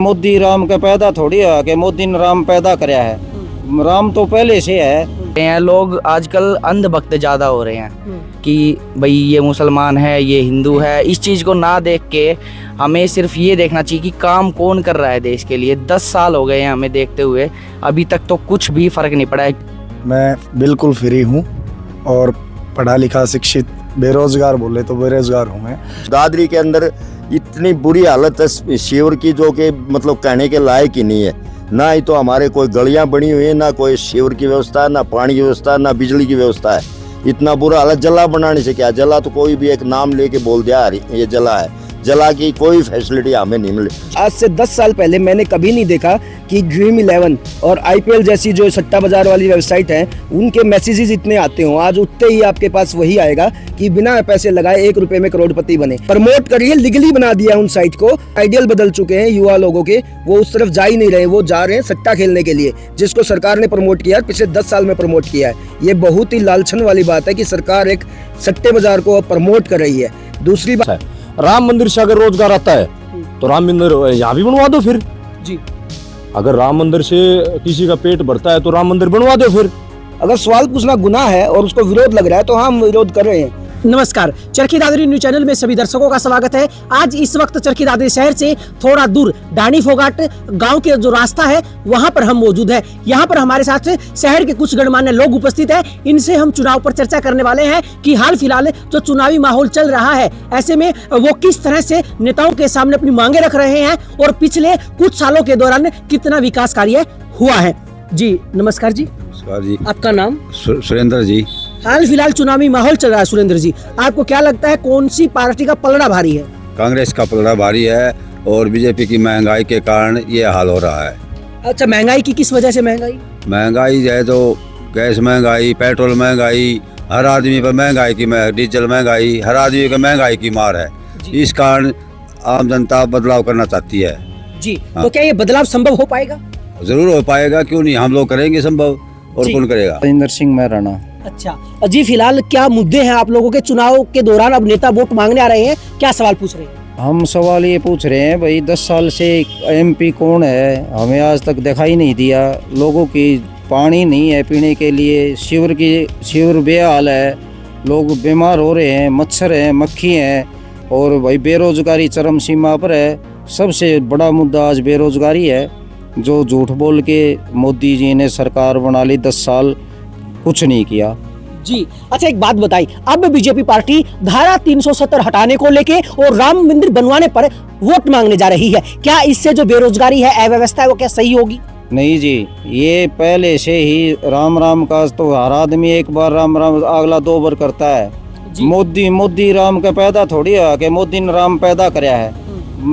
मोदी राम का पैदा थोड़ी है कि मोदी ने राम पैदा कराया है, राम तो पहले से है। लोग आजकल अंधभक्त ज्यादा हो रहे हैं कि भाई ये मुसलमान है, ये हिंदू है। इस चीज को ना देख के हमें सिर्फ ये देखना चाहिए कि काम कौन कर रहा है देश के लिए। 10 साल हो गए हैं हमें देखते हुए, अभी तक तो कुछ भी फर्क नहीं पड़ा है। मैं बिल्कुल फ्री हूँ और पढ़ा लिखा शिक्षित, बेरोजगार बोले तो बेरोजगार हूँ मैं। दादरी के अंदर इतनी बुरी हालत है शिविर की, जो कि मतलब कहने के लायक ही नहीं है। ना ही तो हमारे कोई गलियां बनी हुई है, ना कोई शिविर की व्यवस्था, ना पानी की व्यवस्था, ना बिजली की व्यवस्था है। इतना बुरा हालत। जला बनाने से क्या, जला तो कोई भी एक नाम लेके बोल दिया ये जला है, जला की कोई फैसिलिटी हमें नहीं मिली। आज से 10 साल पहले मैंने कभी नहीं देखा कि ड्रीम 11 और IPL जैसी जो सट्टा बाजार वाली वेबसाइट है उनके मैसेजेस इतने आते हों। आज उठते ही आपके पास वही आएगा कि बिना पैसे लगाए 1 रुपए में करोड़पति बने। प्रमोट करिए, लीगली बना दिया उन साइट को। आइडियल बदल चुके हैं युवा लोगों के, वो उस तरफ जा ही नहीं रहे, वो जा रहे हैं सट्टा खेलने के लिए, जिसको सरकार ने प्रमोट किया, पिछले 10 साल में प्रमोट किया है। ये बहुत ही लालछन वाली बात है कि सरकार एक सट्टे बाजार को प्रमोट कर रही है। दूसरी बात, राम मंदिर से अगर रोजगार आता है तो राम मंदिर यहाँ भी बनवा दो फिर जी। अगर राम मंदिर से किसी का पेट भरता है तो राम मंदिर बनवा दो फिर। अगर सवाल पूछना गुनाह है और उसको विरोध लग रहा है तो हम विरोध कर रहे हैं। नमस्कार, चरखी दादरी न्यूज चैनल में सभी दर्शकों का स्वागत है। आज इस वक्त चरखी दादरी शहर से थोड़ा दूर डाणी फोगाट गांव के जो रास्ता है वहां पर हम मौजूद हैं। यहां पर हमारे साथ शहर के कुछ गणमान्य लोग उपस्थित हैं। इनसे हम चुनाव पर चर्चा करने वाले हैं कि हाल फिलहाल जो चुनावी माहौल चल रहा है, ऐसे में वो किस तरह से नेताओं के सामने अपनी मांगे रख रहे हैं और पिछले कुछ सालों के दौरान कितना विकास कार्य हुआ है। जी नमस्कार जी। नमस्कार जी। आपका नाम? सुरेंद्र जी। हाल फिलहाल चुनावी माहौल चल रहा है सुरेंद्र जी, आपको क्या लगता है कौन सी पार्टी का पलड़ा भारी है? कांग्रेस का पलड़ा भारी है और बीजेपी की महंगाई के कारण ये हाल हो रहा है। अच्छा, महंगाई की किस वजह से? महंगाई है तो गैस महंगाई, पेट्रोल महंगाई, हर आदमी पर महंगाई की, डीजल महंगाई, हर आदमी पर महंगाई की मार है। इस कारण आम जनता बदलाव करना चाहती है जी। तो क्या ये बदलाव संभव हो पाएगा? जरूर हो पाएगा, क्यों नहीं, हम लोग करेंगे संभव, और कौन करेगा। राजेंद्र सिंह महराणा। अच्छा जी, फिलहाल क्या मुद्दे हैं आप लोगों के चुनाव के दौरान? अब नेता वोट मांगने आ रहे हैं, क्या सवाल पूछ रहे हैं? हम सवाल ये पूछ रहे हैं भाई 10 साल से MP कौन है, हमें आज तक दिखाई नहीं दिया। लोगों की पानी नहीं है पीने के लिए, शिविर बेहाल है, लोग बीमार हो रहे हैं, मच्छर हैं, मक्खी हैं, और भाई बेरोजगारी चरम सीमा पर है। सबसे बड़ा मुद्दा आज बेरोजगारी है, जो झूठ बोल के मोदी जी ने सरकार बना ली, 10 साल कुछ नहीं किया जी। अच्छा, एक बात बताई, अब बीजेपी पार्टी धारा 370 हटाने को लेके और राम मंदिर बनवाने पर वोट मांगने जा रही है। क्या इससे जो बेरोजगारी है, अव्यवस्था है, वो क्या सही होगी? नहीं जी, ये पहले से ही राम राम का तो हर आदमी एक बार राम राम अगला 2 बार करता है। मोदी राम का पैदा थोड़ी है कि मोदी ने राम पैदा कराया है,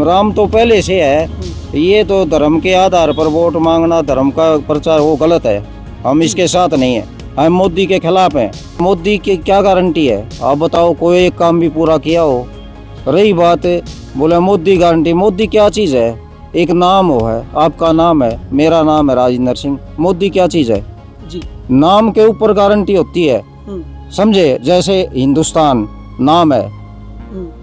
राम तो पहले से है। ये तो धर्म के आधार पर वोट मांगना, धर्म का प्रचार, वो गलत है। हम इसके साथ नहीं है, हम मोदी के खिलाफ हैं। मोदी की क्या गारंटी है, आप बताओ, कोई एक काम भी पूरा किया हो? रही बात बोले मोदी गारंटी, मोदी क्या चीज़ है? एक नाम हो है, आपका नाम है, मेरा नाम है राजेंद्र सिंह, मोदी क्या चीज़ है जी? नाम के ऊपर गारंटी होती है, समझे? जैसे हिंदुस्तान नाम है,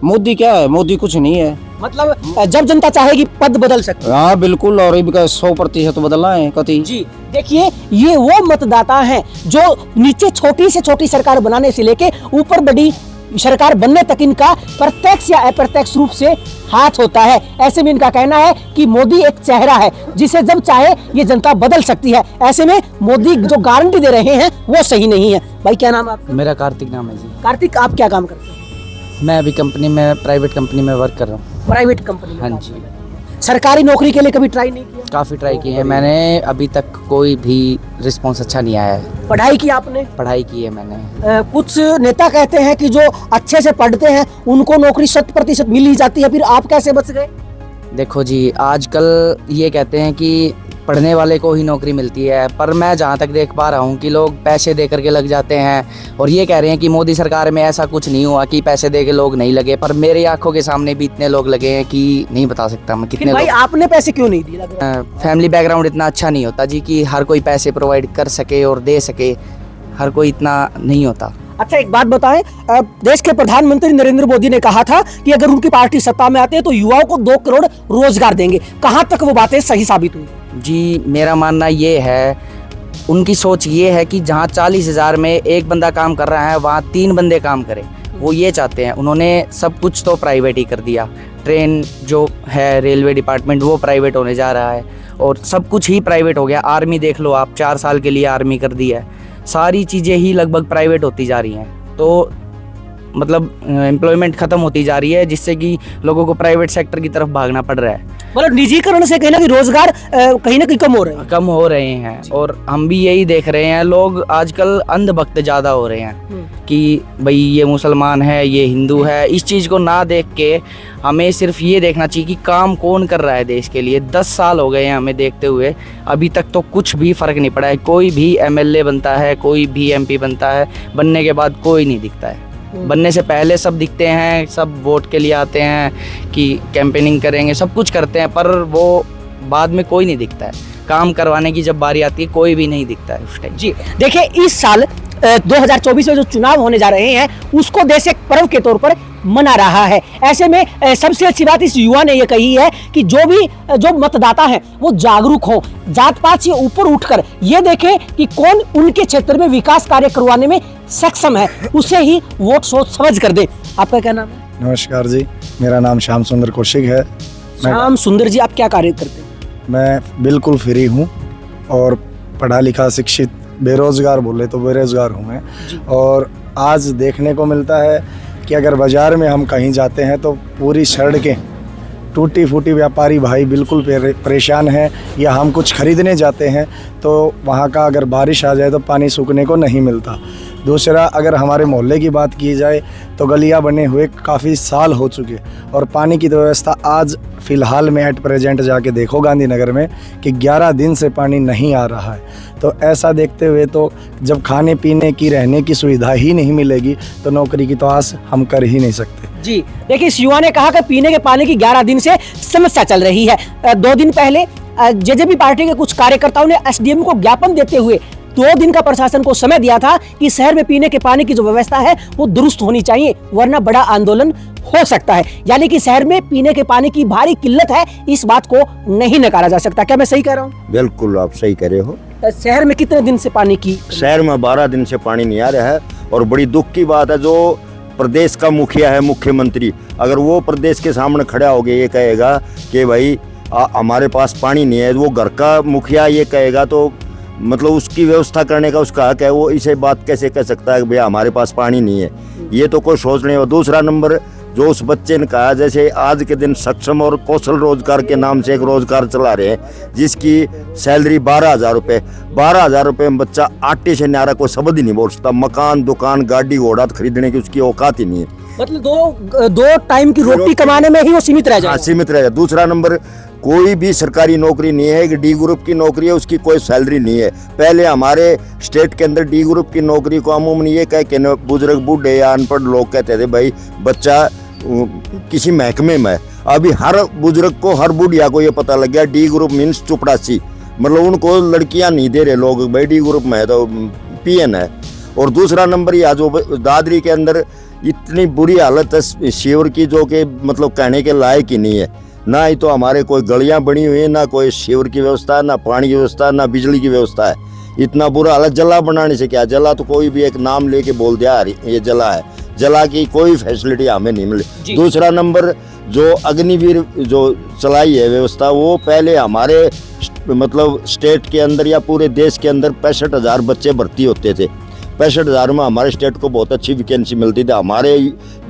मोदी क्या है? मोदी कुछ नहीं है। मतलब जब जनता चाहेगी पद बदल सकती है। हाँ बिल्कुल, और इनका 100% बदलना है कति जी। देखिए, ये वो मतदाता हैं जो नीचे छोटी से छोटी सरकार बनाने से लेके ऊपर बड़ी सरकार बनने तक इनका प्रत्यक्ष या अप्रत्यक्ष रूप से हाथ होता है। ऐसे में इनका कहना है कि मोदी एक चेहरा है जिसे जब चाहे ये जनता बदल सकती है। ऐसे में मोदी जो गारंटी दे रहे हैं वो सही नहीं है। भाई क्या नाम है आपका? मेरा कार्तिक नाम है जी। कार्तिक, आप क्या काम करते हैं? मैं अभी कंपनी में, प्राइवेट कंपनी में वर्क कर रहा हूँ। Private company? हाँ जी। सरकारी नौकरी के लिए कभी ट्राई नहीं किया? काफ़ी ट्राई की है मैंने, अभी तक कोई भी रिस्पॉन्स अच्छा नहीं आया है। पढ़ाई की आपने? पढ़ाई की है मैंने। कुछ नेता कहते हैं कि जो अच्छे से पढ़ते हैं उनको नौकरी 100% मिल ही जाती है, फिर आप कैसे बच गए? देखो जी, आजकल ये कहते हैं कि पढ़ने वाले को ही नौकरी मिलती है, पर मैं जहाँ तक देख पा रहा हूँ कि लोग पैसे दे करके लग जाते हैं, और ये कह रहे हैं कि मोदी सरकार में ऐसा कुछ नहीं हुआ कि पैसे दे के लोग नहीं लगे, पर मेरी आंखों के सामने भी इतने लोग लगे हैं कि नहीं बता सकता मैं कितने भाई लोग। आपने पैसे क्यों नहीं दिए? फैमिली बैकग्राउंड इतना अच्छा नहीं होता जी कि हर कोई पैसे प्रोवाइड कर सके और दे सके, हर कोई इतना नहीं होता। अच्छा एक बात बताएं, देश के प्रधानमंत्री नरेंद्र मोदी ने कहा था कि अगर उनकी पार्टी सत्ता में आते हैं तो युवाओं को 2 करोड़ रोजगार देंगे। कहां तक वो बातें सही साबित हुई? जी, मेरा मानना ये है, उनकी सोच ये है कि जहाँ 40,000 में एक बंदा काम कर रहा है वहाँ 3 बंदे काम करें। वो ये चाहते हैं। उन्होंने सब कुछ तो प्राइवेट ही कर दिया। ट्रेन जो है, रेलवे डिपार्टमेंट, वो प्राइवेट होने जा रहा है और सब कुछ ही प्राइवेट हो गया। आर्मी देख लो आप, 4 साल के लिए आर्मी कर दी है। सारी चीज़ें ही लगभग प्राइवेट होती जा रही हैं। तो मतलब एम्प्लॉयमेंट ख़त्म होती जा रही है, जिससे कि लोगों को प्राइवेट सेक्टर की तरफ भागना पड़ रहा है। मतलब निजीकरण से कहीं ना कहीं रोजगार कहीं ना कहीं कम हो रहे हैं और हम भी यही देख रहे हैं। लोग आजकल अंधभक्त ज़्यादा हो रहे हैं कि भाई ये मुसलमान है, ये हिंदू है। इस चीज़ को ना देख के हमें सिर्फ ये देखना चाहिए कि काम कौन कर रहा है देश के लिए। 10 साल हो गए हैं हमें देखते हुए, अभी तक तो कुछ भी फ़र्क नहीं पड़ा है। कोई भी MLA बनता है, कोई भी MP बनता है, बनने के बाद कोई नहीं दिखता है। बनने से पहले सब दिखते हैं, सब वोट के लिए आते हैं कि कैंपेनिंग करेंगे, सब कुछ करते हैं, पर वो बाद में कोई नहीं दिखता है। काम करवाने की जब बारी आती है कोई भी नहीं दिखता है उस टाइम। जी देखिए, इस साल 2024 में जो चुनाव होने जा रहे हैं उसको देश एक पर्व के तौर पर मना रहा है। ऐसे में सबसे अच्छी बात इस युवा ने ये कही है कि जो मतदाता हैं वो जागरूक हों, जात पात से ऊपर उठकर ये देखें कि कौन उनके क्षेत्र में विकास कार्य करवाने में सक्षम है, उसे ही वोट सोच समझ कर दे। आपका क्या नाम है? नमस्कार जी, मेरा नाम श्याम सुंदर कौशिक है। श्याम सुंदर जी, आप क्या कार्य करते हैं? मैं बिल्कुल फ्री हूँ और पढ़ा लिखा शिक्षित, बेरोजगार बोले तो बेरोजगार हूँ मैं। और आज देखने को मिलता है कि अगर बाज़ार में हम कहीं जाते हैं तो पूरी सड़कें टूटी फूटी, व्यापारी भाई बिल्कुल परेशान हैं। या हम कुछ खरीदने जाते हैं तो वहाँ का अगर बारिश आ जाए तो पानी सूखने को नहीं मिलता। दूसरा, अगर हमारे मोहल्ले की बात की जाए तो गलियाँ बने हुए काफ़ी साल हो चुके और पानी की तो व्यवस्था आज फ़िलहाल में एट प्रेजेंट जाके देखो गांधीनगर में कि 11 दिन से पानी नहीं आ रहा है। तो ऐसा देखते हुए तो जब खाने पीने की, रहने की सुविधा ही नहीं मिलेगी तो नौकरी की तो आस हम कर ही नहीं सकते। जी देखिए, इस युवा ने कहा कि पीने के पानी की 11 दिन से समस्या चल रही है। 2 दिन पहले जेजेपी पार्टी के कुछ कार्यकर्ताओं ने SDM को ज्ञापन देते हुए 2 दिन का प्रशासन को समय दिया था कि शहर में पीने के पानी की जो व्यवस्था है वो दुरुस्त होनी चाहिए, वरना बड़ा आंदोलन हो सकता है। यानी कि शहर में पीने के पानी की भारी किल्लत है, इस बात को नहीं नकारा जा सकता। क्या मैं सही कह रहा हूँ? बिल्कुल आप सही कह रहे हो। शहर में कितने दिन से पानी की? शहर में 12 दिन से पानी नहीं आ रहा है और बड़ी दुख की बात है, जो प्रदेश का मुखिया है, मुख्यमंत्री, अगर वो प्रदेश के सामने खड़ा हो गया ये कहेगा कि भाई हमारे पास पानी नहीं है, वो घर का मुखिया ये कहेगा तो मतलब उसकी व्यवस्था करने का उसका हक है। वो इसे बात कैसे कह सकता है कि भैया हमारे पास पानी नहीं है? ये तो कोई सोच नहीं। और दूसरा नंबर, जो उस बच्चे ने कहा, जैसे आज के दिन सक्षम और कौशल रोजगार के नाम से एक रोजगार चला रहे हैं जिसकी सैलरी 12,000 रुपये। 12,000 रुपये में बच्चा आटे से न्यारा कोई शब्द ही नहीं बोल सकता। मकान, दुकान, गाड़ी घोड़ा खरीदने की उसकी औकात ही नहीं है। मतलब दो टाइम की रोटी कमाने में ही वो सीमित रह जाए। सीमित रह जाए। दूसरा नंबर, कोई भी सरकारी नौकरी नहीं है। एक D ग्रुप की नौकरी है, उसकी कोई सैलरी नहीं है। पहले हमारे स्टेट के अंदर D ग्रुप की नौकरी को अमूमन ये कह के बुजुर्ग, बूढ़े या अनपढ़ लोग कहते थे भाई बच्चा किसी महकमे में। अभी हर बुजुर्ग को, हर बुढ़िया को ये पता लग गया D ग्रुप मीन्स चुपड़ासी, मतलब उनको लड़कियां नहीं दे रहे लोग, भाई D ग्रुप में है तो PN है। और दूसरा नंबर, या जो दादरी के अंदर इतनी बुरी हालत है शिवर की, जो कि मतलब कहने के लायक ही नहीं है। ना ही तो हमारे कोई गलियां बनी हुई है, ना कोई शिवर की व्यवस्था, ना पानी की व्यवस्था, ना बिजली की व्यवस्था है। इतना बुरा हालत। जला बनाने से क्या, जला तो कोई भी एक नाम लेके बोल दिया ये जला है, जला की कोई फैसिलिटी हमें नहीं मिली। दूसरा नंबर, जो अग्निवीर जो चलाई है व्यवस्था, वो पहले हमारे मतलब स्टेट के अंदर या पूरे देश के अंदर 65,000 बच्चे भर्ती होते थे। 65,000 में हमारे स्टेट को बहुत अच्छी वैकेंसी मिलती थी। हमारे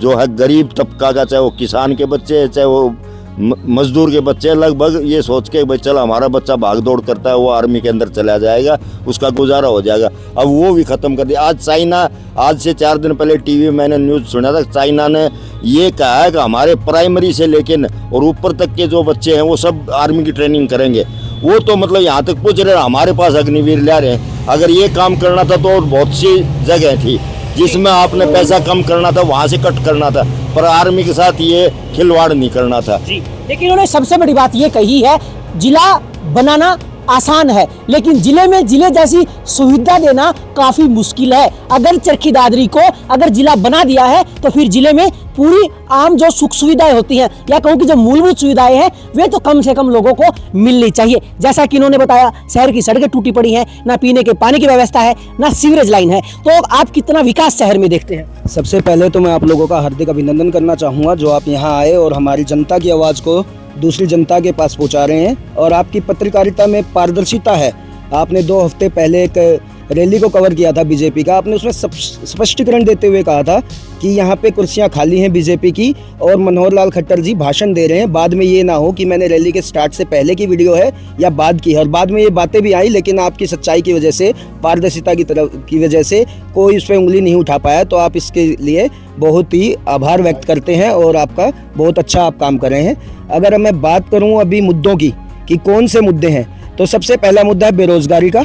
जो है गरीब तबका का, चाहे वो किसान के बच्चे, चाहे वो मजदूर के बच्चे, लगभग ये सोच के भाई चल हमारा बच्चा भाग दौड़ करता है, वो आर्मी के अंदर चला जाएगा, उसका गुजारा हो जाएगा। अब वो भी ख़त्म कर दिया। आज चाइना, आज से 4 दिन पहले टीवी में मैंने न्यूज़ सुना था, चाइना ने ये कहा है कि हमारे प्राइमरी से लेकिन और ऊपर तक के जो बच्चे हैं वो सब आर्मी की ट्रेनिंग करेंगे। वो तो मतलब यहाँ तक पूछ रहे, हमारे पास अग्निवीर ला रहे हैं। अगर ये काम करना था तो बहुत सी जगह थी जिसमें आपने पैसा कम करना था, वहाँ से कट करना था, पर आर्मी के साथ ये खिलवाड़ नहीं करना था। जी, लेकिन उन्होंने सबसे बड़ी बात ये कही है, जिला बनाना आसान है, लेकिन जिले में जिले जैसी सुविधा देना काफी मुश्किल है। अगर चरखी दादरी को अगर जिला बना दिया है तो फिर जिले में पूरी आम जो सुख सुविधाएं होती हैं या कहूँ कि जो मूलभूत सुविधाएं हैं वे तो कम से कम लोगों को मिलनी चाहिए। जैसा कि इन्होंने बताया, शहर की सड़कें टूटी पड़ी हैं, ना पीने के पानी की व्यवस्था है, ना सीवरेज लाइन है। तो आप कितना विकास शहर में देखते हैं? सबसे पहले तो मैं आप लोगों का हार्दिक अभिनंदन करना चाहूँगा जो आप यहाँ आए और हमारी जनता की आवाज़ को दूसरी जनता के पास पहुँचा रहे हैं। और आपकी पत्रकारिता में पारदर्शिता है। आपने 2 हफ्ते पहले एक रैली को कवर किया था बीजेपी का। आपने उसमें स्पष्टीकरण देते हुए कहा था कि यहाँ पे कुर्सियाँ खाली हैं बीजेपी की और मनोहर लाल खट्टर जी भाषण दे रहे हैं। बाद में ये ना हो कि मैंने रैली के स्टार्ट से पहले की वीडियो है या बाद की है। और बाद में ये बातें भी आई, लेकिन आपकी सच्चाई की वजह से, पारदर्शिता की वजह से कोई उस पर उंगली नहीं उठा पाया। तो आप इसके लिए बहुत ही आभार व्यक्त करते हैं और आपका बहुत अच्छा आप काम कर रहे हैं। अगर मैं बात करूँ अभी मुद्दों की कि कौन से मुद्दे हैं, तो सबसे पहला मुद्दा है बेरोजगारी का,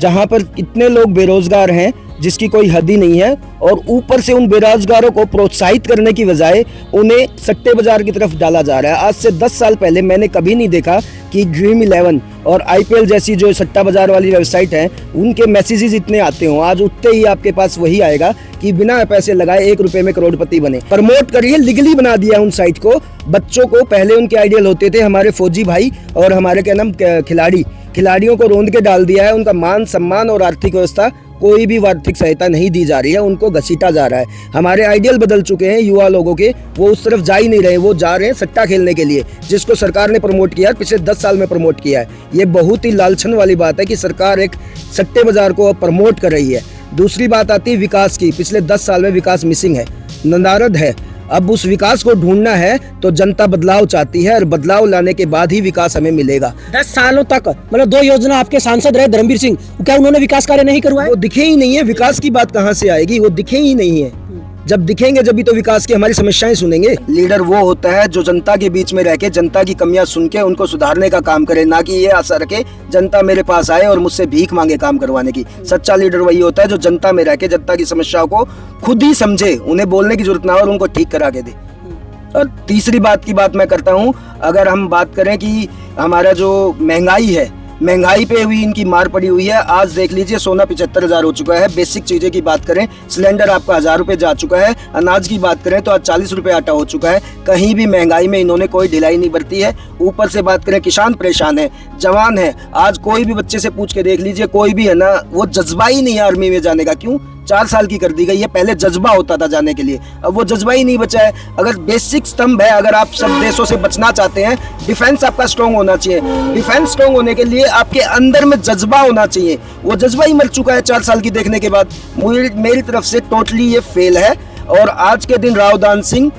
जहाँ पर इतने लोग बेरोजगार हैं जिसकी कोई हद ही नहीं है। और ऊपर से उन बेरोजगारों को प्रोत्साहित करने की बजाय उन्हें सट्टे बाजार की तरफ डाला जा रहा है। आज से 10 साल पहले मैंने कभी नहीं देखा कि ड्रीम 11 और IPL जैसी जो सट्टा बाजार वाली वेबसाइट है उनके मैसेजेस इतने आते हों। आज उठते ही आपके पास वही आएगा कि बिना पैसे लगाए 1 रुपए में करोड़पति बने। प्रमोट करिए, लीगली बना दिया उन साइट को। बच्चों को पहले उनके आइडियल होते थे हमारे फौजी भाई और हमारे क्या नाम खिलाड़ियों को रोंद के डाल दिया है। उनका मान सम्मान और आर्थिक व्यवस्था, कोई भी आर्थिक सहायता नहीं दी जा रही है, उनको घसीटा जा रहा है। हमारे आइडियल बदल चुके हैं युवा लोगों के, वो उस तरफ जा ही नहीं रहे, वो जा रहे हैं सट्टा खेलने के लिए, जिसको सरकार ने प्रमोट किया है, पिछले 10 साल में प्रमोट किया है। ये बहुत ही लालछन वाली बात है कि सरकार एक सट्टे बाजार को प्रमोट कर रही है। दूसरी बात आती है विकास की। पिछले 10 साल में विकास मिसिंग है, नदारद है। अब उस विकास को ढूंढना है तो जनता बदलाव चाहती है और बदलाव लाने के बाद ही विकास हमें मिलेगा। 10 सालों तक मतलब 2 योजना आपके सांसद रहे धर्मवीर सिंह, क्या उन्होंने विकास कार्य नहीं करवाए? वो दिखे ही नहीं है। विकास की बात कहाँ से आएगी? वो दिखे ही नहीं है। जब दिखेंगे जब भी तो विकास की हमारी समस्याएं सुनेंगे। लीडर वो होता है जो जनता के बीच में रह के जनता की कमियां सुन के उनको सुधारने का काम करे, ना कि ये आशा रखे जनता मेरे पास आए और मुझसे भीख मांगे काम करवाने की। सच्चा लीडर वही होता है जो जनता में रह के जनता की समस्याओं को खुद ही समझे, उन्हें बोलने की जरूरत ना हो और उनको ठीक करा के दे। और तीसरी बात की बात मैं करता हूँ, अगर हम बात करें कि हमारा जो महंगाई है, महंगाई पे हुई इनकी मार पड़ी हुई है। आज देख लीजिए सोना 75,000 हो चुका है। बेसिक चीजें की बात करें, सिलेंडर आपका 1000 रुपए जा चुका है। अनाज की बात करें तो आज 40 रुपए आटा हो चुका है। कहीं भी महंगाई में इन्होंने कोई ढिलाई नहीं बरती है। ऊपर से बात करें, किसान परेशान है, जवान है। आज कोई भी बच्चे से पूछ के देख लीजिए, कोई भी है ना, वो जज्बा ही नहीं है आर्मी में जाने का। क्यों? 4 साल की कर दी गई है। पहले जज्बा होता था जाने के लिए, अब वो जज्बा ही नहीं बचा है। अगर बेसिक स्तंभ है, अगर आप सब देशों से बचना चाहते हैं, डिफेंस आपका स्ट्रॉन्ग होना चाहिए। डिफेंस स्ट्रॉन्ग होने के लिए आपके अंदर में जज्बा होना चाहिए। वो जज्बा ही मर चुका है 4 साल की देखने के बाद। मेरी तरफ से टोटली ये फेल है। और आज के दिन राव दान सिंह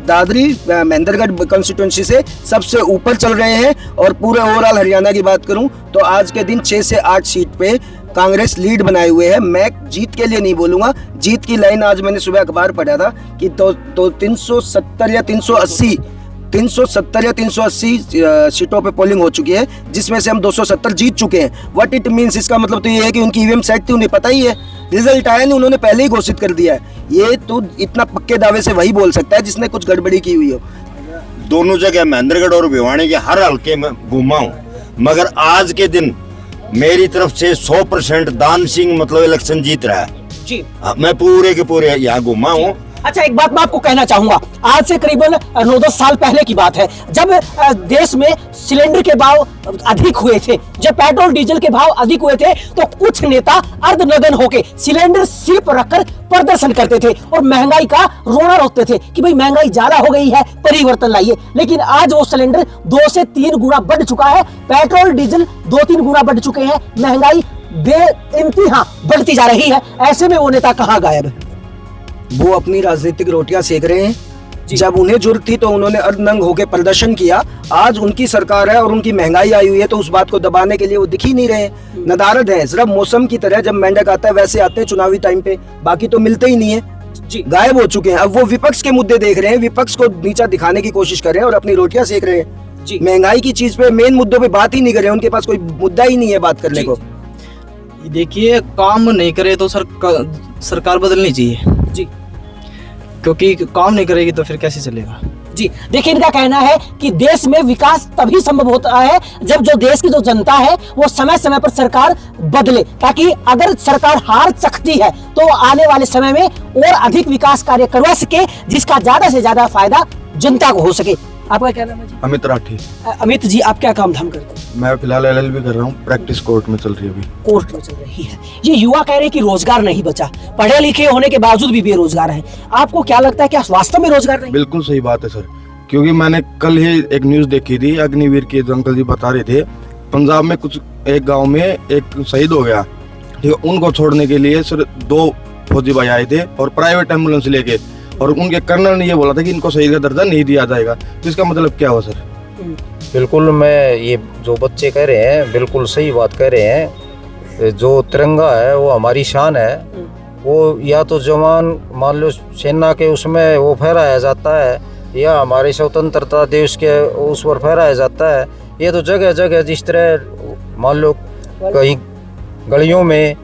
दादरी महेंद्रगढ़ कॉन्स्टिट्यूंसी से सबसे ऊपर चल रहे हैं। और पूरे ओवरऑल हरियाणा की बात करूं तो आज के दिन 6 से 8 सीट पे कांग्रेस लीड बनाए हुए है। मैं जीत के लिए नहीं बोलूंगा, जीत की लाइन आज मैंने सुबह अखबार पढ़ा था कि तो 370 या 380 सीटों पे पोलिंग हो चुकी है, जिसमें से हम 270 जीत चुके हैं। व्हाट इट मींस, इसका मतलब तो ये है कि उनकी ईवीएम सेट थी, उन्हें पता ही है, रिजल्ट आया नहीं, उन्होंने पहले ही घोषित कर दिया है। ये तो इतना पक्के दावे से वही बोल सकता है जिसने कुछ गड़बड़ी की हुई हो। दोनों जगह महेंद्रगढ़ और भिवानी के हर हल्के में घूमा हूँ, मगर आज के दिन मेरी तरफ से 100% दान सिंह मतलब इलेक्शन जीत रहा है जी। मैं पूरे के पूरे यहाँ घूमा हूँ। अच्छा, एक बात मैं आपको कहना चाहूंगा, आज से करीबन 9-10 साल पहले की बात है, जब देश में सिलेंडर के भाव अधिक हुए थे, जब पेट्रोल डीजल के भाव अधिक हुए थे, तो कुछ नेता अर्धनग्न होके सिलेंडर सिर पर रखकर प्रदर्शन करते थे और महंगाई का रोना रोकते थे कि भाई महंगाई ज्यादा हो गई है, परिवर्तन लाइए। लेकिन आज वो सिलेंडर 2 से 3 गुना बढ़ चुका है, पेट्रोल डीजल 2-3 गुना बढ़ चुके हैं, महंगाई बेइंतहा बढ़ती जा रही है। ऐसे में वो नेता कहाँ गायब है? वो अपनी राजनीतिक रोटियां सेक रहे हैं। जब उन्हें जरूरत थी तो उन्होंने अर्धनंग होकर प्रदर्शन किया। आज उनकी सरकार है और उनकी महंगाई आई हुई है, तो उस बात को दबाने के लिए वो दिख ही नहीं रहे। नदारद है, सिर्फ मौसम की तरह जब मेंढक आता है वैसे आते हैं चुनावी टाइम पे, बाकी तो मिलते ही नहीं है जी, गायब हो चुके हैं। अब वो विपक्ष के मुद्दे देख रहे हैं, विपक्ष को नीचा दिखाने की कोशिश कर रहे हैं और अपनी रोटियां सेक रहे हैं जी। महंगाई की चीज पे, मेन मुद्दों पे बात ही नहीं कर रहे हैं, उनके पास कोई मुद्दा ही नहीं है बात करने को। देखिए, काम नहीं करे तो सरकार बदलनी चाहिए जी, क्योंकि काम नहीं करेगी तो फिर कैसे चलेगा जी। जी देखिए, इनका कहना है कि देश में विकास तभी संभव होता है जब जो देश की जो जनता है वो समय समय पर सरकार बदले, ताकि अगर सरकार हार सकती है तो आने वाले समय में और अधिक विकास कार्य करवा सके, जिसका ज्यादा से ज्यादा फायदा जनता को हो सके। आपका क्या नाम है जी? अमित राठी। अमित जी, आप क्या काम धाम करते हैं? मैं फिलहाल LLB कर रहा हूँ, प्रैक्टिस कोर्ट में चल रही है अभी। कोर्ट में चल रही है। ये युवा कह रहे हैं कि रोजगार नहीं बचा, पढ़े लिखे होने के बावजूद भी बेरोजगार है। आपको क्या लगता है, क्या वास्तव में रोजगार नहीं? बिल्कुल सही बात है सर, क्योंकि मैंने कल ही एक न्यूज़ देखी थी, अग्निवीर के जो अंकल जी बता रहे थे, पंजाब में कुछ एक गांव में एक शहीद हो गया, ठीक है, उनको छोड़ने के लिए सर 2 फौजी भाई आए थे और प्राइवेट एम्बुलेंस लेके, और उनके कर्नल ने ये बोला था कि इनको शहीद का दर्जा नहीं दिया जाएगा। तो इसका मतलब क्या हुआ सर? बिल्कुल, मैं ये जो बच्चे कह रहे हैं बिल्कुल सही बात कह रहे हैं। जो तिरंगा है वो हमारी शान है, वो या तो जवान मान लो सेना के उसमें वो फहराया जाता है, या हमारे स्वतंत्रता देश के उस पर फहराया जाता है। ये तो जगह जगह जिस तरह मान लो कहीं गलियों में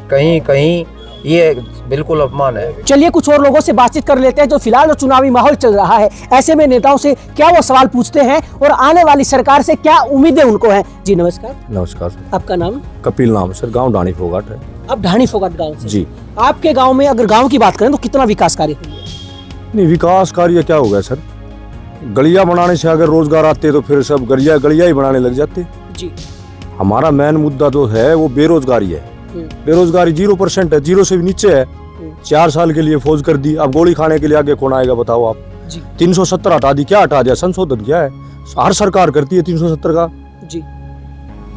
कहीं कहीं, ये बिल्कुल अपमान है। चलिए कुछ और लोगों से बातचीत कर लेते हैं जो फिलहाल चुनावी माहौल चल रहा है, ऐसे में नेताओं से क्या वो सवाल पूछते हैं और आने वाली सरकार से क्या उम्मीदें उनको हैं। जी नमस्कार। नमस्कार। आपका नाम? कपिल नाम सर, गांव ढाणी फोगाट है। आप ढाणी फोगाट गांव से? जी। आपके गांव में अगर गांव की बात करें तो कितना विकास कार्य हुआ है? नहीं, विकास कार्य क्या हो गया सर, गलियां बनाने से अगर रोजगार आते तो फिर सब गलियां ही बनाने लग जाते। जी। हमारा मेन मुद्दा जो है वो बेरोजगारी है। बेरोजगारी 0% है, 0 से भी नीचे है। 4 साल के लिए फौज कर दी, अब गोली खाने के लिए आगे कौन आएगा बताओ आप? 370 हटा दी, क्या हटा दिया? संशोधन क्या है? हर सरकार करती है 370 का। जी।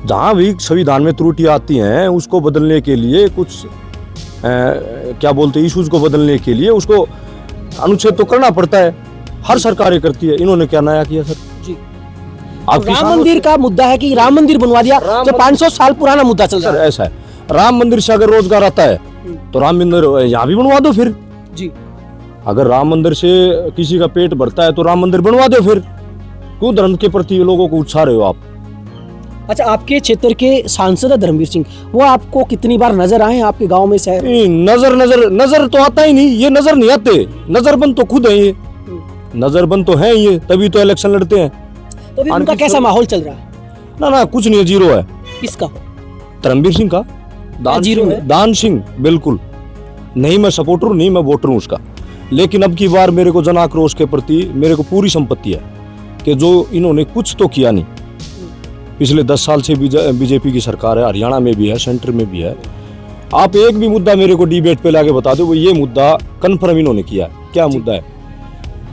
जहाँ भी संविधान में त्रुटियां आती हैं उसको बदलने के लिए कुछ क्या बोलते हैं, इशूज को बदलने के लिए उसको अनुच्छेद तो करना पड़ता है। हर सरकारें करती है, इन्होंने क्या नया किया सर? जी। आप राम मंदिर का मुद्दा है कि राम मंदिर बनवा दिया, जो 500 साल पुराना मुद्दा चल रहा सर, है। ऐसा है, राम मंदिर से अगर रोजगार आता है तो राम मंदिर यहाँ भी बनवा दो फिर। जी। अगर राम मंदिर से किसी का पेट भरता है तो राम मंदिर बनवा दो फिर। क्यों धर्म के प्रति लोगों को उत्साह रहे हो आप? अच्छा, आपके क्षेत्र के सांसद धर्मवीर सिंह, वो आपको कितनी बार नजर आए आपके गांव में? शहर नजर तो आता ही नहीं, ये नजर नहीं आते। नजरबंद तो खुद है ये, नजरबंद तो है ये, तभी तो इलेक्शन लड़ते हैं। तो फिर उनका कैसा माहौल चल रहा है? ना कुछ नहीं है, 0 है। किसका? धर्मवीर सिंह का। दान सिंह बिल्कुल नहीं, मैं सपोर्टर हूँ, नहीं मैं वोटर हूँ उसका। लेकिन अब की बार मेरे को जन आक्रोश के प्रति मेरे को पूरी संपत्ति है कि जो इन्होंने कुछ तो किया नहीं। पिछले 10 साल से बीजेपी की सरकार है, हरियाणा में भी है, सेंटर में भी है। आप एक भी मुद्दा मेरे को डिबेट पे लाके बता दो, वो ये मुद्दा कन्फर्म इन्होंने किया है। क्या मुद्दा है?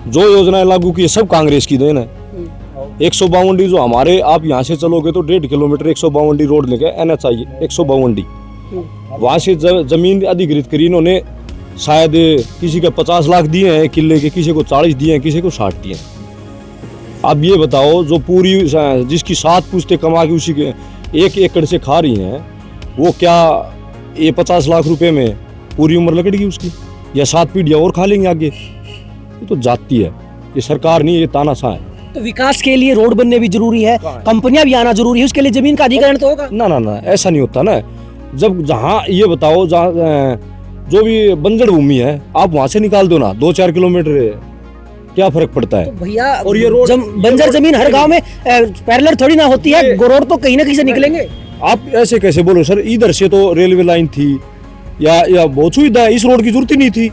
जो योजनाएं लागू की है सब कांग्रेस की देन है। 152 जो हमारे, आप यहाँ से चलोगे तो 1.5 किलोमीटर 152 रोड लेके NH आई है, 152 वहां से जमीन अधिग्रहित करी इन्होंने। शायद किसी का 50 लाख दिए हैं किले के, किसी को 40 दिए हैं, किसी को 60 दिए हैं। अब ये बताओ, जो पूरी जिसकी 7 पुश्ते कमा के उसी के 1 एकड़ से खा रही हैं, वो क्या ये 50 लाख रुपए में पूरी उम्र लगेगी उसकी, या 7 पीढ़ियां और खा लेंगे आगे? ये तो जाती है, ये सरकार नहीं, ये तानाशाह है। तो विकास के लिए रोड बनने भी जरूरी है, कंपनियां भी आना जरूरी है, उसके लिए जमीन का अधिग्रहण तो होगा ना, ऐसा नहीं होता ना। जब जहाँ ये बताओ, जहाँ जो भी बंजर भूमि है आप वहां से निकाल दो ना, 2-4 किलोमीटर, क्या फर्क पड़ता है? तो भैया, और ये रोड बंजर जमीन हर गांव में पैरेलल थोड़ी ना होती है, रोड तो कहीं ना कहीं से निकलेंगे। आप ऐसे कैसे बोलो सर? इधर से तो रेलवे लाइन थी या बहुत सुविधा है, इस रोड की जरूरत ही नहीं थी।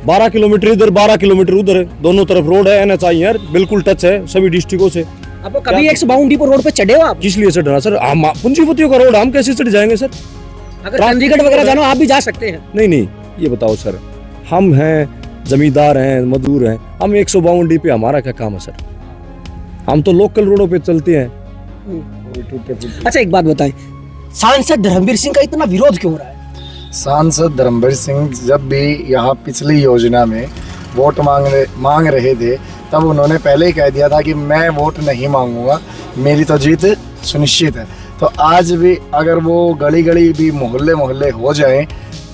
12 किलोमीटर इधर, 12 किलोमीटर उधर, दोनों तरफ रोड है, NH आई है, बिल्कुल टच है सभी डिस्ट्रिक्टों से। आप कभी 152 पर रोड पे चढ़े हो आप? किस लिए चढ़ना सर? हम पूंजीपतियों का रोड हम कैसे चढ़ जाएंगे सर? अगर चंडीगढ़ वगैरह जाना आप भी जा सकते हैं। नहीं, ये बताओ सर, हम हैं जमींदार हैं, मजदूर हैं, हम 152 पे हमारा क्या काम है सर? हम तो लोकल रोडों पे चलते हैं। अच्छा एक बात बताएं, सांसद धर्मवीर सिंह का इतना विरोध क्यों हो रहा है? सांसद धर्मवीर सिंह जब भी यहाँ पिछली योजना में वोट मांग रहे थे, तब उन्होंने पहले ही कह दिया था कि मैं वोट नहीं मांगूंगा, मेरी तो जीत सुनिश्चित है। तो आज भी अगर वो गली गली भी मोहल्ले हो जाएं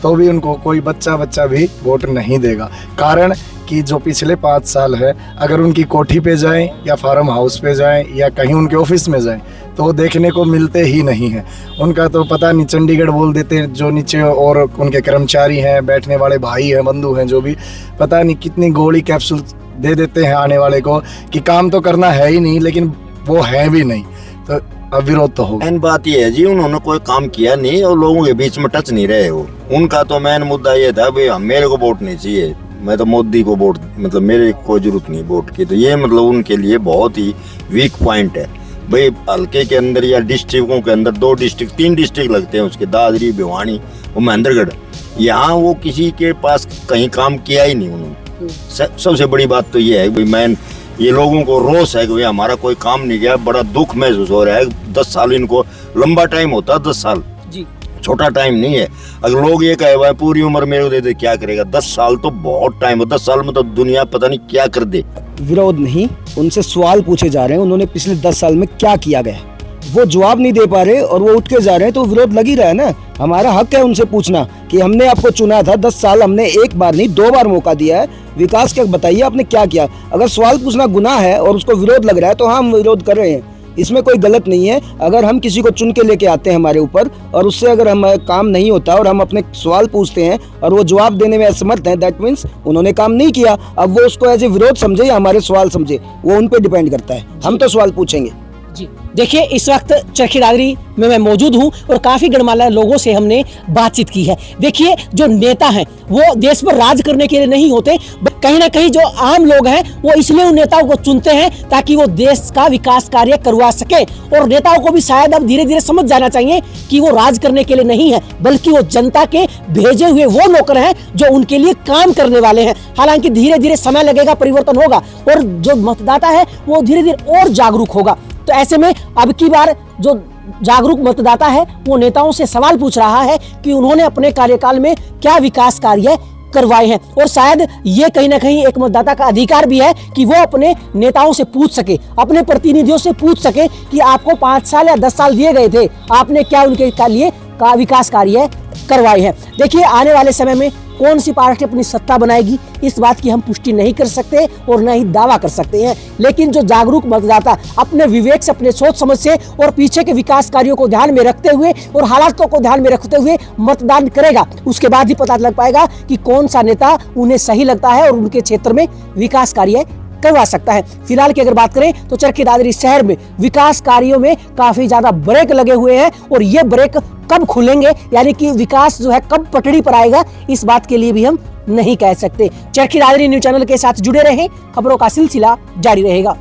तो भी उनको कोई बच्चा भी वोट नहीं देगा। कारण कि जो पिछले 5 साल है, अगर उनकी कोठी पे जाएं या फार्म हाउस पे जाएं या कहीं उनके ऑफिस में जाएं तो देखने को मिलते ही नहीं हैं। उनका तो पता नहीं, चंडीगढ़ बोल देते हैं जो नीचे और उनके कर्मचारी हैं, बैठने वाले भाई हैं, बंधु हैं, जो भी पता नहीं कितनी गोली कैप्सूल दे देते हैं आने वाले को कि काम तो करना है ही नहीं, लेकिन वो है भी नहीं, तो अब विरोध तो होगा। मेन बात ये है जी, उन्होंने कोई काम किया नहीं और लोगों के बीच में टच नहीं रहे वो। उनका तो मेन मुद्दा ये था भाई मेरे को वोट नहीं चाहिए, मैं तो मोदी को वोट, मतलब मेरे कोई जरूरत नहीं वोट की। तो ये मतलब उनके लिए बहुत ही वीक पॉइंट है भाई। हल्के के अंदर या डिस्ट्रिक्टों के अंदर 2 डिस्ट्रिक्ट 3 डिस्ट्रिक्ट लगते हैं उसके, दादरी, भिवानी और महेंद्रगढ़। यहाँ वो किसी के पास कहीं काम किया ही नहीं उन्होंने। सबसे बड़ी बात तो ये है भाई, मैं ये लोगों को रोष है कि भाई हमारा कोई काम नहीं किया, बड़ा दुख महसूस हो रहा है। 10 साल इनको लंबा टाइम होता है, 10 साल जी छोटा टाइम नहीं है। अगर लोग ये कहे भाई पूरी उम्र मेरे को दे दे, क्या करेगा? 10 साल तो बहुत टाइम है। 10 साल में तो दुनिया पता नहीं क्या कर दे। विरोध नहीं, उनसे सवाल पूछे जा रहे हैं उन्होंने पिछले 10 साल में क्या किया गया, वो जवाब नहीं दे पा रहे और वो उठ के जा रहे हैं, तो विरोध लग ही रहा है ना। हमारा हक है उनसे पूछना कि हमने आपको चुना था 10 साल, हमने एक बार नहीं 2 बार मौका दिया है, विकास का बताइए आपने क्या किया। अगर सवाल पूछना गुनाह है और उसको विरोध लग रहा है तो हाँ, हम विरोध कर रहे हैं, इसमें कोई गलत नहीं है। अगर हम किसी को चुन के लेके आते हैं हमारे ऊपर और उससे अगर हम काम नहीं होता और हम अपने सवाल पूछते हैं और वो जवाब देने में असमर्थ हैं, दैट मीन्स उन्होंने काम नहीं किया। अब वो उसको एज ए विरोध समझे या हमारे सवाल समझे, वो उन पे डिपेंड करता है। हम तो सवाल पूछेंगे जी। देखिए, इस वक्त चरखी दादरी में मैं मौजूद हूं और काफी गणमान्य लोगों से हमने बातचीत की है। देखिए, जो नेता हैं वो देश पर राज करने के लिए नहीं होते, कहीं ना कहीं जो आम लोग हैं वो इसलिए उन नेताओं को चुनते हैं ताकि वो देश का विकास कार्य करवा सके। और नेताओं को भी शायद अब धीरे धीरे समझ जाना चाहिए कि वो राज करने के लिए नहीं है, बल्कि वो जनता के भेजे हुए वो नौकर हैं जो उनके लिए काम करने वाले हैं। हालांकि धीरे धीरे समय लगेगा, परिवर्तन होगा और जो मतदाता है वो धीरे धीरे और जागरूक होगा। तो ऐसे में अब की बार जो जागरूक मतदाता है वो नेताओं से सवाल पूछ रहा है कि उन्होंने अपने कार्यकाल में क्या विकास कार्य करवाए हैं। और शायद ये कहीं ना कहीं एक मतदाता का अधिकार भी है कि वो अपने नेताओं से पूछ सके, अपने प्रतिनिधियों से पूछ सके कि आपको 5 साल या 10 साल दिए गए थे, आपने क्या उनके लिए विकास कार्य करवाए हैं। देखिए, आने वाले समय में कौन सी पार्टी अपनी सत्ता बनाएगी, इस बात की हम पुष्टि नहीं कर सकते और न ही दावा कर सकते हैं। लेकिन जो जागरूक मतदाता अपने विवेक से, अपने सोच समझ से और पीछे के विकास कार्यों को ध्यान में रखते हुए और हालातों को ध्यान में रखते हुए मतदान करेगा, उसके बाद ही पता लग पाएगा कि कौन सा नेता उन्हें सही लगता है और उनके क्षेत्र में विकास कार्य करवा सकता है। फिलहाल की अगर बात करें तो चरखी दादरी शहर में विकास कार्यों में काफी ज्यादा ब्रेक लगे हुए हैं और ये ब्रेक कब खुलेंगे, यानी कि विकास जो है कब पटड़ी पर आएगा, इस बात के लिए भी हम नहीं कह सकते। चरखी दादरी न्यूज़ चैनल के साथ जुड़े रहें, खबरों का सिलसिला जारी रहेगा।